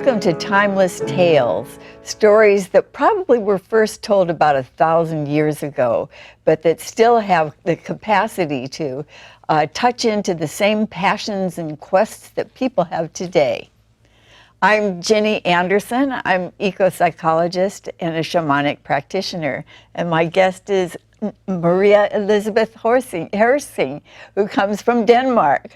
Welcome to Timeless Tales, stories that probably were first told about 1,000 years ago, but that still have the capacity to touch into the same passions and quests that people have today. I'm Ginny Anderson. I'm EcoPsychologist and a shamanic practitioner, and my guest is Maria Elizabeth Hersing, who comes from Denmark.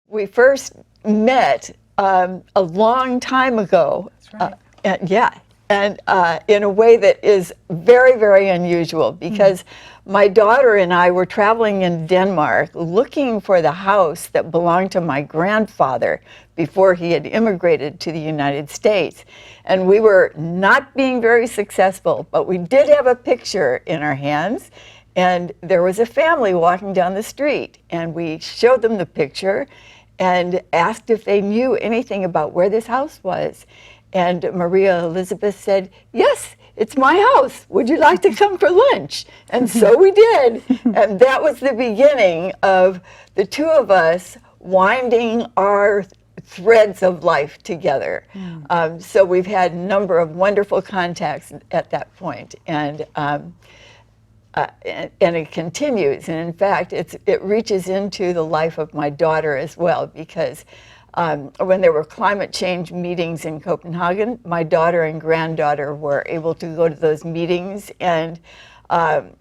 We first met a long time ago. That's right. And in a way that is very, very unusual, because my daughter and I were traveling in Denmark looking for the house that belonged to my grandfather before he had immigrated to the United States. And we were not being very successful, but we did have a picture in our hands, and there was a family walking down the street, and we showed them the picture and asked if they knew anything about where this house was. And Maria Elizabeth said, "Yes, it's my house. Would you like to come for lunch?" And so we did. And that was the beginning of the two of us winding our threads of life together. So we've had a number of wonderful contacts at that point. And it continues, and in fact, it reaches into the life of my daughter as well, because when there were climate change meetings in Copenhagen, my daughter and granddaughter were able to go to those meetings and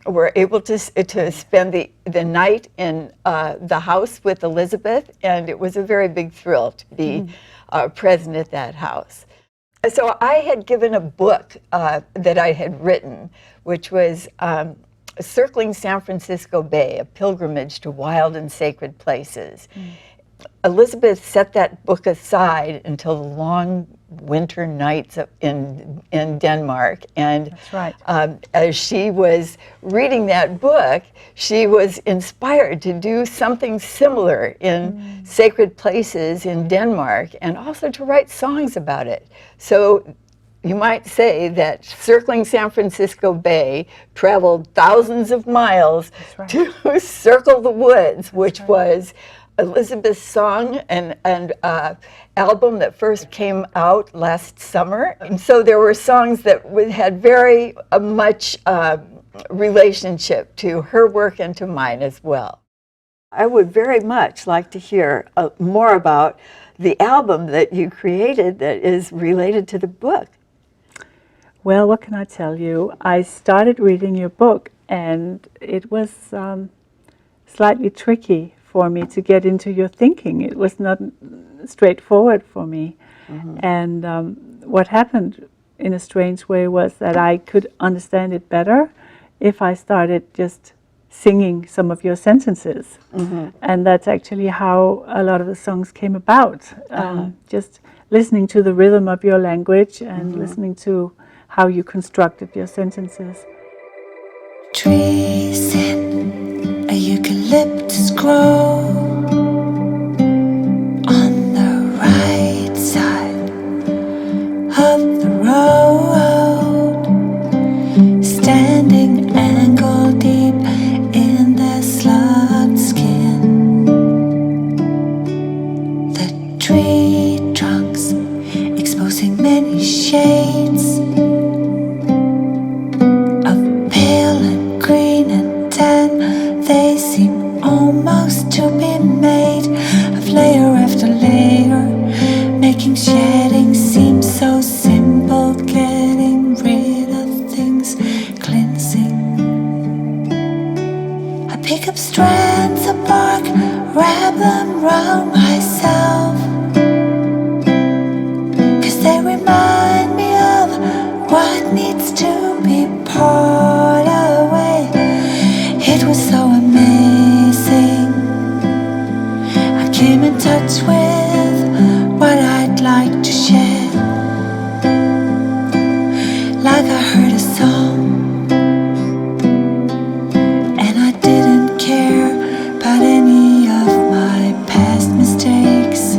were able to spend the night in the house with Elizabeth, and it was a very big thrill to be present at that house. So I had given a book that I had written, which was Circling San Francisco Bay, a pilgrimage to wild and sacred places. Elizabeth set that book aside until the long winter nights in Denmark. And That's right. As she was reading that book, she was inspired to do something similar in sacred places in Denmark, and also to write songs about it. So you might say that Circling San Francisco Bay traveled thousands of miles to circle the woods, which was Elizabeth's song and album that first came out last summer. And so there were songs that had very much relationship to her work and to mine as well. I would very much like to hear more about the album that you created that is related to the book. Well, what can I tell you? I started reading your book, and it was slightly tricky for me to get into your thinking. It was not straightforward for me. And what happened in a strange way was that I could understand it better if I started just singing some of your sentences. And that's actually how a lot of the songs came about. Just listening to the rhythm of your language and listening to how you constructed your sentences. Trees in a eucalyptus grove on the right side of the road, standing ankle deep in their slugged skin. The tree trunks exposing many shades to be made of layer after layer, making shedding seem so simple, getting rid of things, cleansing. I pick up strands of bark, wrap them round myself, 'cause they remind me of what needs to be poured away. It was so amazing. Came in touch with what I'd like to share, like I heard a song, and I didn't care about any of my past mistakes.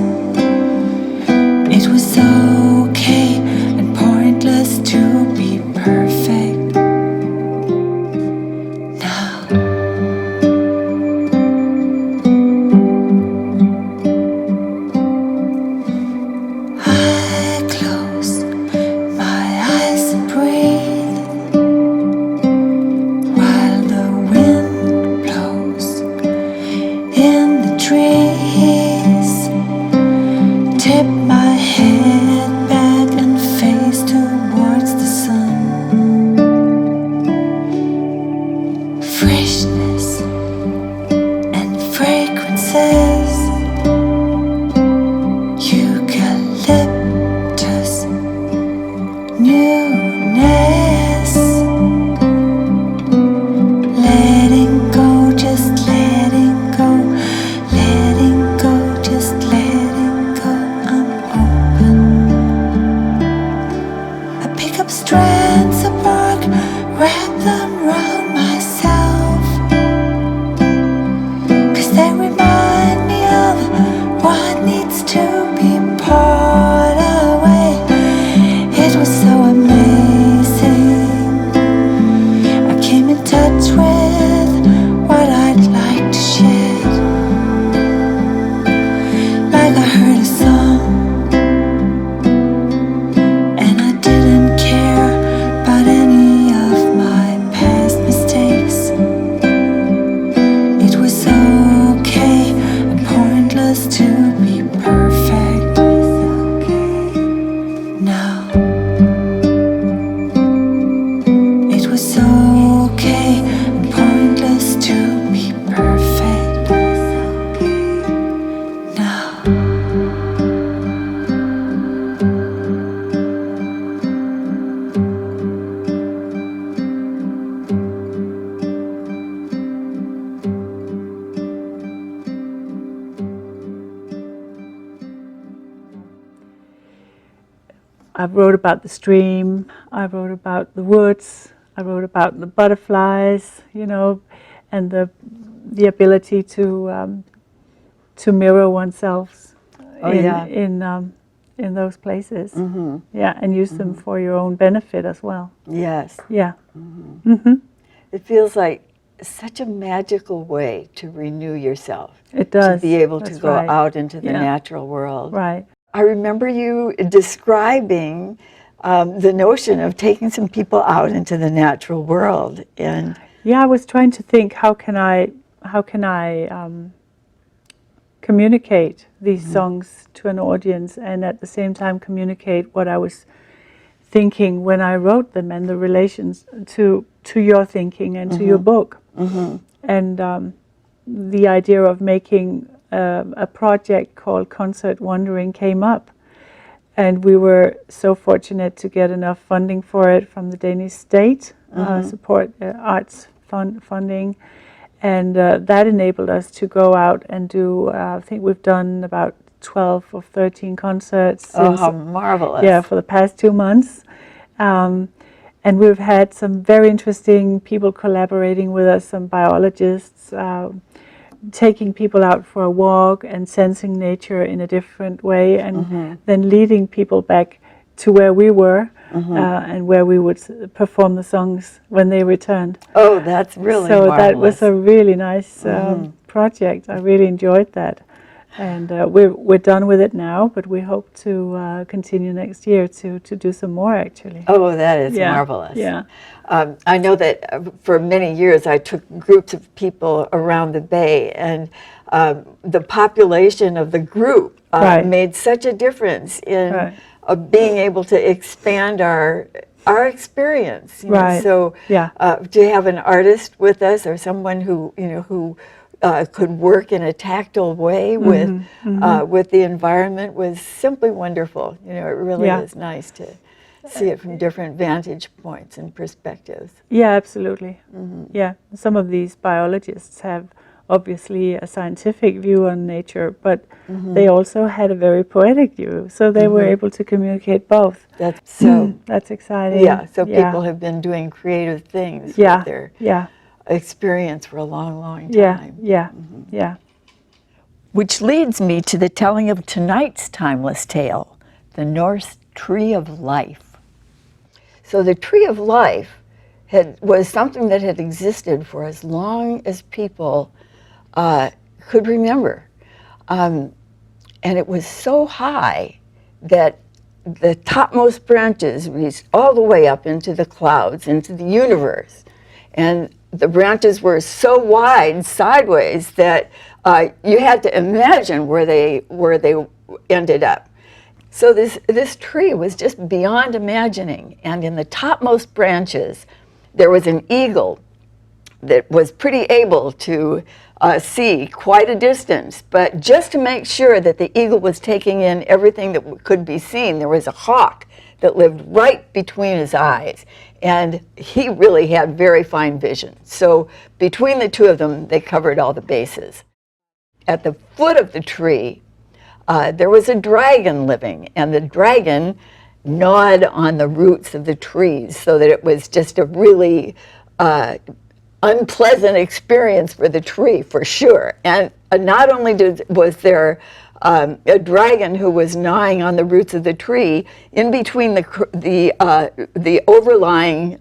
It was okay and pointless to be perfect. I wrote about the stream, I wrote about the woods, I wrote about the butterflies, you know, and the ability to mirror oneself in those places. Yeah, and use them for your own benefit as well. Yes. Yeah. It feels like such a magical way to renew yourself. It does. To be able to That's go right. out into the Yeah. natural world. Right. I remember you describing the notion of taking some people out into the natural world, and Yeah, I was trying to think how can I communicate these songs to an audience, and at the same time communicate what I was thinking when I wrote them, and the relations to your thinking and to your book. And the idea of making a project called Concert Wandering came up, and we were so fortunate to get enough funding for it from the Danish state, support arts funding, and that enabled us to go out and do, I think we've done about 12 or 13 concerts. oh, how marvelous. Yeah, for the past 2 months. And we've had some very interesting people collaborating with us, some biologists, taking people out for a walk and sensing nature in a different way, and then leading people back to where we were and where we would perform the songs when they returned. Oh, that's really So marvelous. that was a really nice project. I really enjoyed that. And we're done with it now, but we hope to continue next year to do some more, actually. Oh, that is Yeah, marvelous. yeah. I know that for many years I took groups of people around the Bay, and the population of the group Right. made such a difference in Right. being able to expand our experience. You know. Right. So Yeah. to have an artist with us, or someone who could work in a tactile way with the environment, was simply wonderful. You know, it really Yeah. is nice to see it from different vantage points and perspectives. Yeah, absolutely. Yeah, some of these biologists have obviously a scientific view on nature, but they also had a very poetic view, so they were able to communicate both. That's so. That's exciting. Yeah. So people have been doing creative things Yeah, with their yeah, experience for a long, long yeah, time. yeah, yeah. Which leads me to the telling of tonight's timeless tale, the Norse Tree of Life. So the Tree of Life was something that had existed for as long as people could remember. And it was so high that the topmost branches reached all the way up into the clouds, into the universe. And the branches were so wide sideways that you had to imagine where they ended up. So this tree was just beyond imagining. And in the topmost branches, there was an eagle that was pretty able to see quite a distance. But just to make sure that the eagle was taking in everything that could be seen, there was a hawk that lived right between his eyes. And he really had very fine vision. So between the two of them, they covered all the bases. At the foot of the tree, there was a dragon living, and the dragon gnawed on the roots of the trees, so that it was just a really unpleasant experience for the tree, for sure. And not only was there a dragon who was gnawing on the roots of the tree, in between the overlying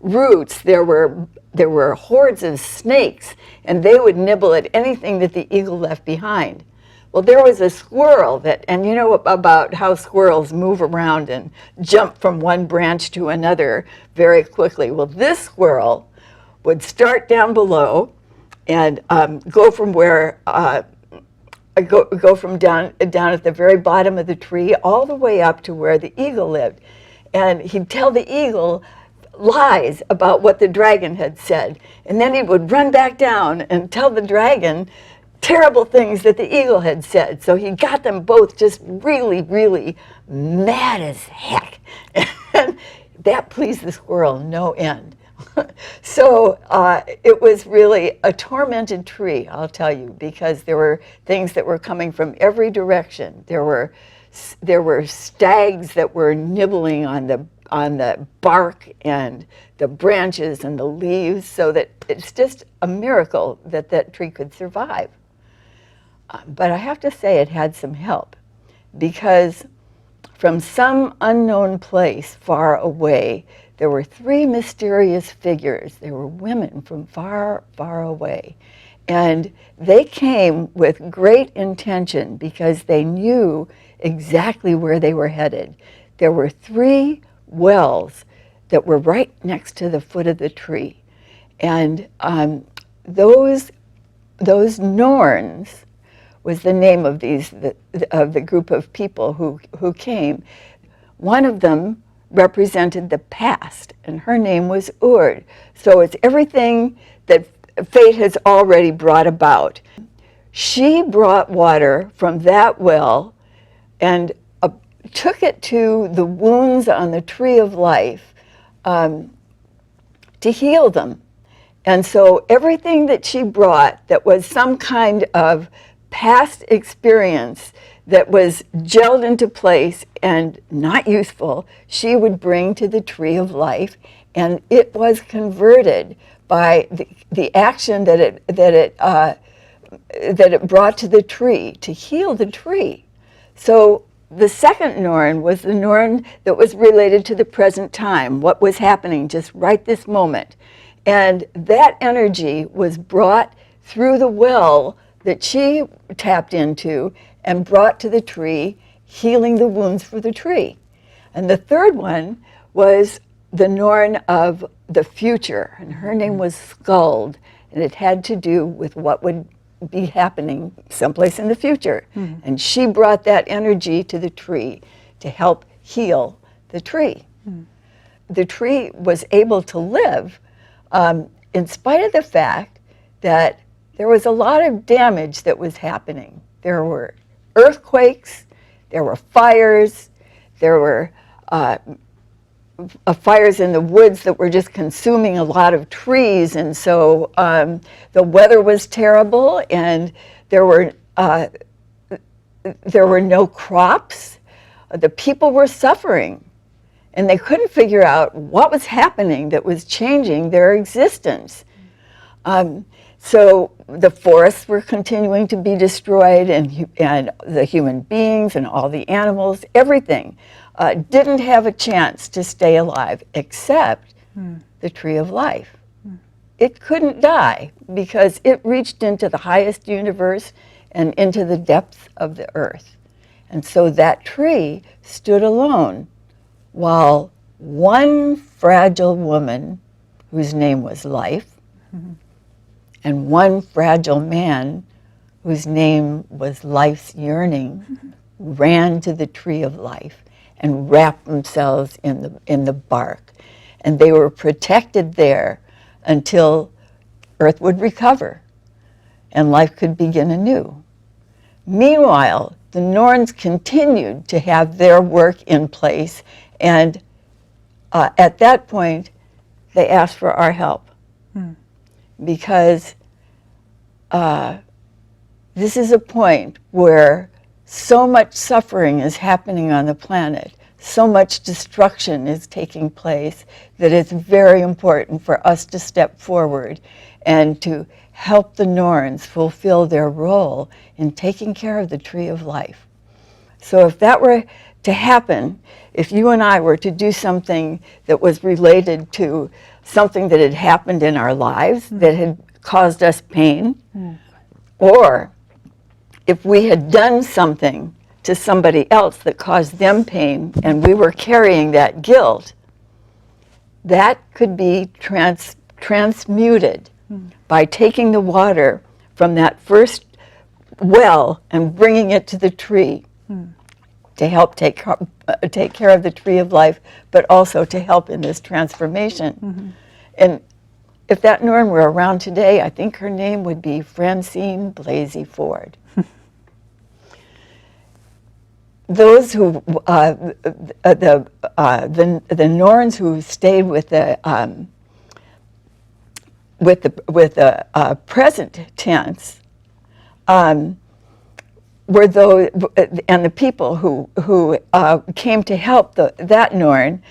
roots, there were hordes of snakes, and they would nibble at anything that the eagle left behind. Well, there was a squirrel and you know about how squirrels move around and jump from one branch to another very quickly. Well, this squirrel would start down below and go from where go from down at the very bottom of the tree all the way up to where the eagle lived. And he'd tell the eagle lies about what the dragon had said. And then he would run back down and tell the dragon terrible things that the eagle had said. So he got them both just really, really mad as heck. And that pleased the squirrel no end. So it was really a tormented tree, I'll tell you, because there were things that were coming from every direction. There were there were stags that were nibbling on the bark and the branches and the leaves, so that it's just a miracle that that tree could survive. But I have to say it had some help, because from some unknown place far away, there were 3 mysterious figures. They were women from far, far away. And they came with great intention because they knew exactly where they were headed. There were 3 wells that were right next to the foot of the tree. And those Norns was the name of the group of people who came. One of them represented the past, and her name was Urd. So it's everything that fate has already brought about. She brought water from that well and took it to the wounds on the tree of life to heal them. And so everything that she brought that was some kind of past experience that was gelled into place and not useful, she would bring to the tree of life, and it was converted by the action that it brought to the tree to heal the tree. So the second Norn was the Norn that was related to the present time, what was happening just right this moment. And that energy was brought through the well that she tapped into and brought to the tree, healing the wounds for the tree. And the third one was the Norn of the future, and her name was Skuld, and it had to do with what would be happening someplace in the future. Mm-hmm. And she brought that energy to the tree to help heal the tree. Mm-hmm. The tree was able to live in spite of the fact that there was a lot of damage that was happening. There were earthquakes, there were fires, there were fires in the woods that were just consuming a lot of trees, and so the weather was terrible, and there were no crops. The people were suffering, and they couldn't figure out what was happening that was changing their existence. So the forests were continuing to be destroyed, and the human beings and all the animals, everything didn't have a chance to stay alive except the tree of life. It couldn't die because it reached into the highest universe and into the depths of the earth. And so that tree stood alone while one fragile woman, whose name was Life, and one fragile man, whose name was Life's Yearning, ran to the tree of life and wrapped themselves in the bark. And they were protected there until Earth would recover and life could begin anew. Meanwhile, the Norns continued to have their work in place, and at that point, they asked for our help. Because this is a point where so much suffering is happening on the planet, so much destruction is taking place, that it's very important for us to step forward and to help the Norns fulfill their role in taking care of the tree of life. So if that were to happen, if you and I were to do something that was related to something that had happened in our lives that had caused us pain, or if we had done something to somebody else that caused them pain and we were carrying that guilt, that could be transmuted by taking the water from that first well and bringing it to the tree to help take care of the tree of life, but also to help in this transformation. And if that Norn were around today, I think her name would be Francine Blasey Ford. Those who, the Norns who stayed with the present tense were those, and the people who came to help that Norn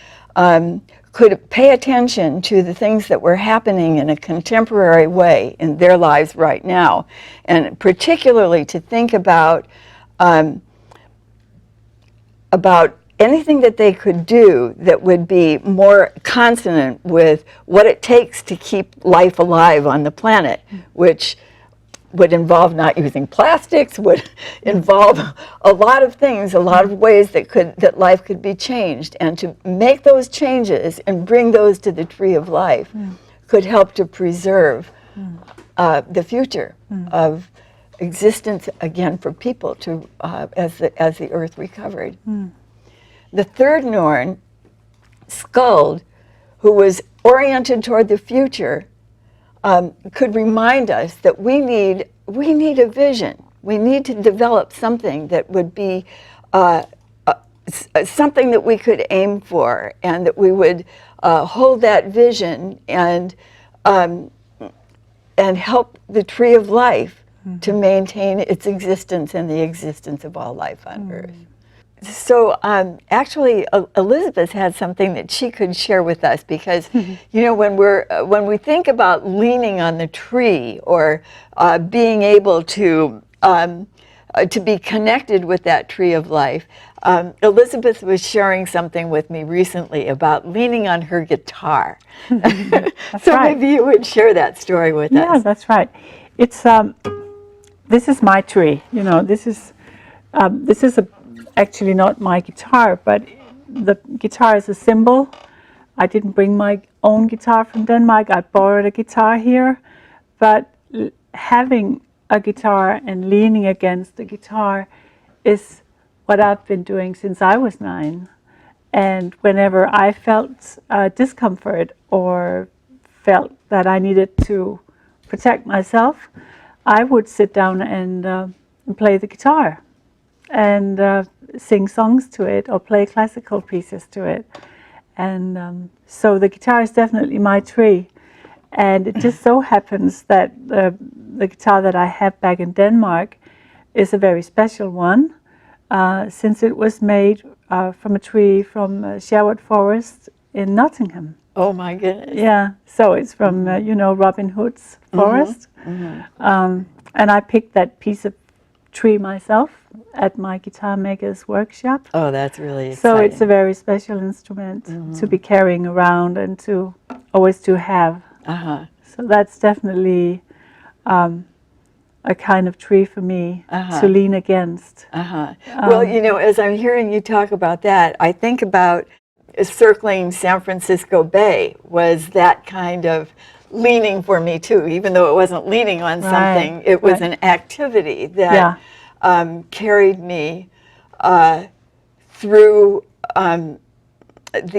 could pay attention to the things that were happening in a contemporary way in their lives right now, and particularly to think about anything that they could do that would be more consonant with what it takes to keep life alive on the planet, which would involve not using plastics, would involve a lot of things, a lot of ways that life could be changed. And to make those changes and bring those to the tree of life could help to preserve the future of existence again for people to as the earth recovered. The third Norn, Skuld, who was oriented toward the future, could remind us that we need a vision. We need to develop something that would be something that we could aim for, and that we would hold that vision and help the tree of life to maintain its existence and the existence of all life on Earth. So actually, Elizabeth had something that she could share with us, because you know, when we think about leaning on the tree or being able to be connected with that tree of life, Elizabeth was sharing something with me recently about leaning on her guitar. So right. maybe you would share that story with us. Yeah, that's right. It's this is my tree. You know, this is actually not my guitar, but the guitar is a symbol. I didn't bring my own guitar from Denmark. I borrowed a guitar here, but having a guitar and leaning against the guitar is what I've been doing since I was 9. And whenever I felt discomfort or felt that I needed to protect myself, I would sit down and play the guitar and sing songs to it or play classical pieces to it. And so the guitar is definitely my tree. And it just so happens that the guitar that I have back in Denmark is a very special one, since it was made from a tree from Sherwood Forest in Nottingham. Oh my goodness. Yeah, so it's from, you know, Robin Hood's forest. And I picked that piece of tree myself at my guitar maker's workshop. Oh, that's really exciting. So it's a very special instrument to be carrying around and to always to have. So that's definitely a kind of tree for me to lean against. Well, you know, as I'm hearing you talk about that, I think about circling San Francisco Bay was that kind of leaning for me too, even though it wasn't leaning on something. It was an activity that carried me through the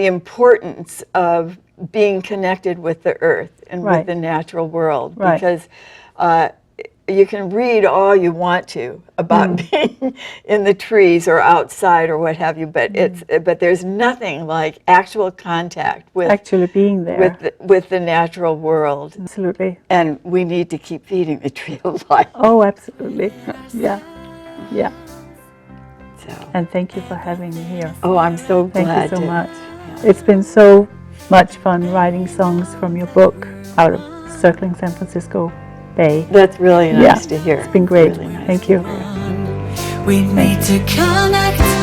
importance of being connected with the earth and with the natural world, because you can read all you want to about being in the trees or outside or what have you, but but there's nothing like actual contact with actually being there with the natural world. Absolutely. And we need to keep feeding the tree of life. Oh, absolutely. Yeah. So. And thank you for having me here. Oh, I'm so glad. Thank you so much. Yeah. It's been so much fun writing songs from your book out of Circling San Francisco Bay. That's really nice to hear. It's been great. Really nice. Thank you. We need to connect.